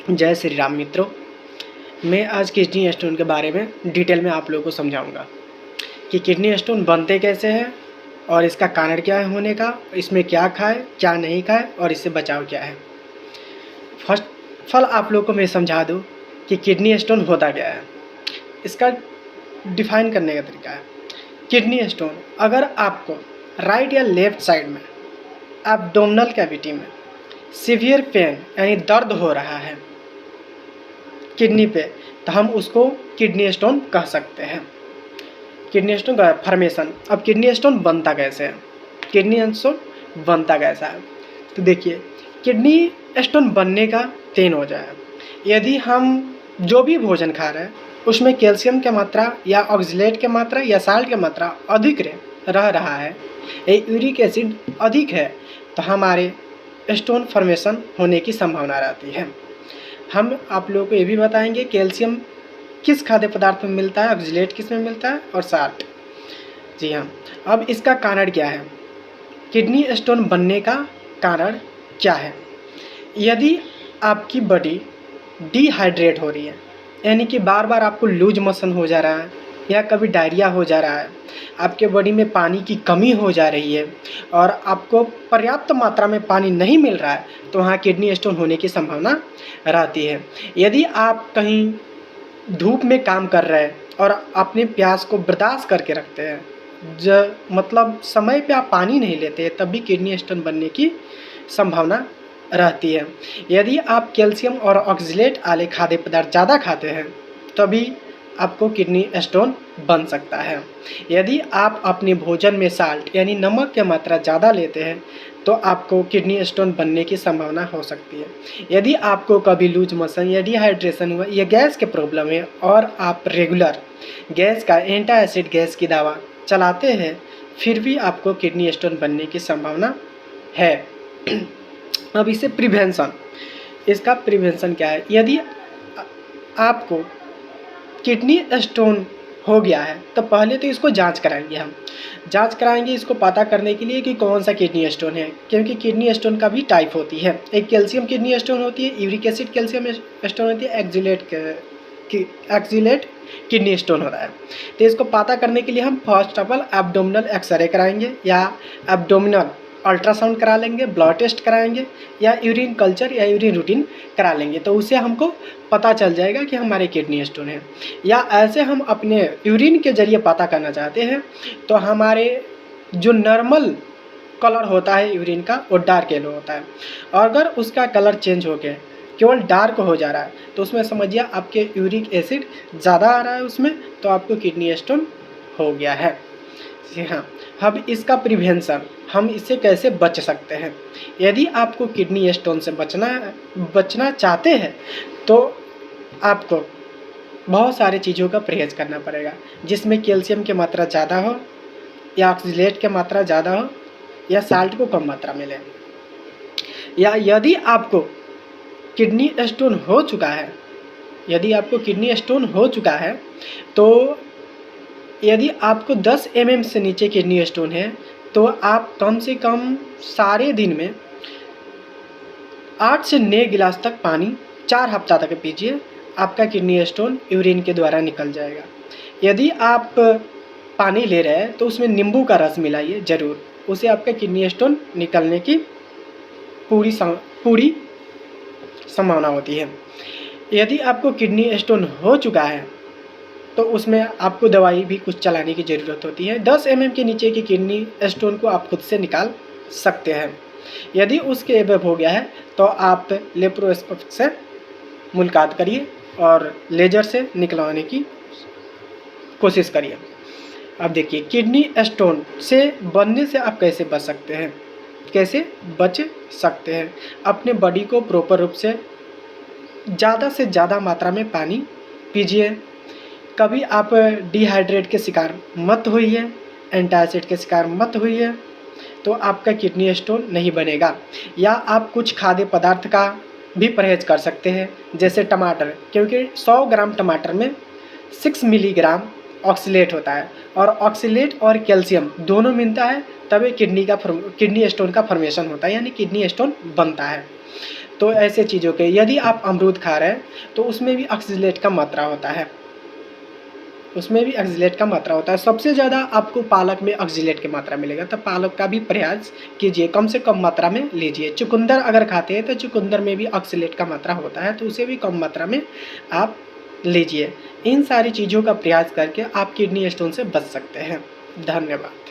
जय श्री राम मित्रों। मैं आज किडनी स्टोन के बारे में डिटेल में आप लोगों को समझाऊंगा कि किडनी स्टोन बनते कैसे हैं और इसका कारण क्या है होने का, इसमें क्या खाए क्या नहीं खाए और इससे बचाव क्या है। फर्स्ट आप लोगों को मैं समझा दूं कि किडनी स्टोन होता क्या है। इसका डिफाइन करने का तरीका है। किडनी स्टोन अगर आपको राइट या लेफ्ट साइड में एब्डोमिनल कैविटी में सीवियर पेन यानी दर्द हो रहा है किडनी पे, तो हम उसको किडनी स्टोन कह सकते हैं। किडनी स्टोन का फॉर्मेशन। अब किडनी स्टोन बनता कैसे है, किडनी स्टोन बनता कैसा है, तो देखिए किडनी स्टोन बनने का 3 वजह है। यदि हम जो भी भोजन खा रहे हैं उसमें कैल्शियम की मात्रा या ऑक्सलेट की मात्रा या साल्ट की मात्रा अधिक रह रहा है, यूरिक एसिड अधिक है, तो हमारे स्टोन फॉर्मेशन होने की संभावना रहती है। हम आप लोगों को ये भी बताएंगे कैल्शियम किस खाद्य पदार्थ में मिलता है, ऑक्सलेट किस में मिलता है और साल्ट। जी हाँ, अब इसका कारण क्या है, किडनी स्टोन बनने का कारण क्या है। यदि आपकी बॉडी डिहाइड्रेट हो रही है, यानी कि बार बार आपको लूज मोशन हो जा रहा है या कभी डायरिया हो जा रहा है, आपके बॉडी में पानी की कमी हो जा रही है और आपको पर्याप्त मात्रा में पानी नहीं मिल रहा है, तो वहाँ किडनी स्टोन होने की संभावना रहती है। यदि आप कहीं धूप में काम कर रहे हैं और अपने प्यास को बर्दाश्त करके रखते हैं, मतलब समय पे आप पानी नहीं लेते, तब भी किडनी स्टोन बनने की संभावना रहती है। यदि आप कैल्शियम और ऑक्सलेट वाले खाद्य पदार्थ ज़्यादा खाते हैं तभी आपको किडनी स्टोन बन सकता है। यदि आप अपने भोजन में साल्ट यानी नमक की मात्रा ज़्यादा लेते हैं तो आपको किडनी स्टोन बनने की संभावना हो सकती है। यदि आपको कभी लूज मोशन या डिहाइड्रेशन हुआ या गैस के प्रॉब्लम है और आप रेगुलर गैस का एंटासिड गैस की दवा चलाते हैं, फिर भी आपको किडनी स्टोन बनने की संभावना है। अब इसे प्रिवेंशन, इसका प्रिवेंशन क्या है। यदि आपको किडनी स्टोन हो गया है तो पहले तो इसको जांच कराएंगे। हम जांच कराएंगे इसको पता करने के लिए कि कौन सा किडनी स्टोन है, क्योंकि किडनी स्टोन का भी टाइप होती है। एक कैल्शियम किडनी स्टोन होती है, यूरिक एसिड कैल्शियम स्टोन होती है, एक्जिलेट किडनी स्टोन होता है। तो इसको पता करने के लिए हम first of all abdominal X-ray कराएंगे या एब्डोमिनल अल्ट्रासाउंड करा लेंगे, ब्लड टेस्ट कराएंगे या यूरिन कल्चर या यूरिन रूटीन करा लेंगे, तो उससे हमको पता चल जाएगा कि हमारे किडनी स्टोन है। या ऐसे हम अपने यूरिन के जरिए पता करना चाहते हैं तो हमारे जो नॉर्मल कलर होता है यूरिन का वो डार्क येलो होता है, और अगर उसका कलर चेंज हो के केवल डार्क हो जा रहा है तो उसमें समझिए आपके यूरिक एसिड ज़्यादा आ रहा है उसमें, तो आपको किडनी स्टोन हो गया है। जी हाँ, अब इसका प्रिवेंशन, हम इससे कैसे बच सकते हैं। यदि आपको किडनी स्टोन से बचना चाहते हैं तो आपको बहुत सारी चीज़ों का परहेज करना पड़ेगा, जिसमें कैल्शियम की मात्रा ज़्यादा हो या ऑक्सलेट की मात्रा ज़्यादा हो या साल्ट को कम मात्रा में लें। या यदि आपको किडनी स्टोन हो चुका है, यदि आपको किडनी स्टोन हो चुका है तो यदि आपको 10 mm से नीचे किडनी स्टोन है तो आप कम से कम सारे दिन में 8 से 9 गिलास तक पानी 4 हफ्ता तक पीजिए, आपका किडनी स्टोन यूरिन के द्वारा निकल जाएगा। यदि आप पानी ले रहे हैं तो उसमें नींबू का रस मिलाइए ज़रूर, उसे आपका किडनी स्टोन निकलने की पूरी संभावना होती है। यदि आपको किडनी स्टोन हो चुका है तो उसमें आपको दवाई भी कुछ चलाने की ज़रूरत होती है। 10 mm के नीचे की किडनी स्टोन को आप खुद से निकाल सकते हैं। यदि उसके एबव हो गया है तो आप लेप्रोस्कोपी से मुलाकात करिए और लेजर से निकलवाने की कोशिश करिए। अब देखिए किडनी स्टोन से बनने से आप कैसे बच सकते हैं, कैसे बच सकते हैं। अपने बॉडी को प्रॉपर रूप से ज़्यादा मात्रा में पानी पीजिए। कभी आप डिहाइड्रेट के शिकार मत होइए, एंटासिड के शिकार मत होइए, तो आपका किडनी स्टोन नहीं बनेगा। या आप कुछ खाद्य पदार्थ का भी परहेज कर सकते हैं, जैसे टमाटर, क्योंकि 100 ग्राम टमाटर में 6 मिलीग्राम ऑक्सलेट होता है और ऑक्सलेट और कैल्शियम दोनों मिलता है तभी किडनी स्टोन का फॉर्मेशन होता है, यानी किडनी स्टोन बनता है। तो ऐसे चीज़ों के यदि आप अमरूद खा रहे हैं तो उसमें भी ऑक्सलेट का मात्रा होता है, उसमें भी ऑक्सलेट का मात्रा होता है। सबसे ज़्यादा आपको पालक में ऑक्सलेट की मात्रा मिलेगा, तो पालक का भी प्रयास कीजिए, कम से कम मात्रा में लीजिए। चुकंदर अगर खाते हैं तो चुकंदर में भी ऑक्सलेट का मात्रा होता है, तो उसे भी कम मात्रा में आप लीजिए। इन सारी चीज़ों का प्रयास करके आप किडनी स्टोन से बच सकते हैं। धन्यवाद।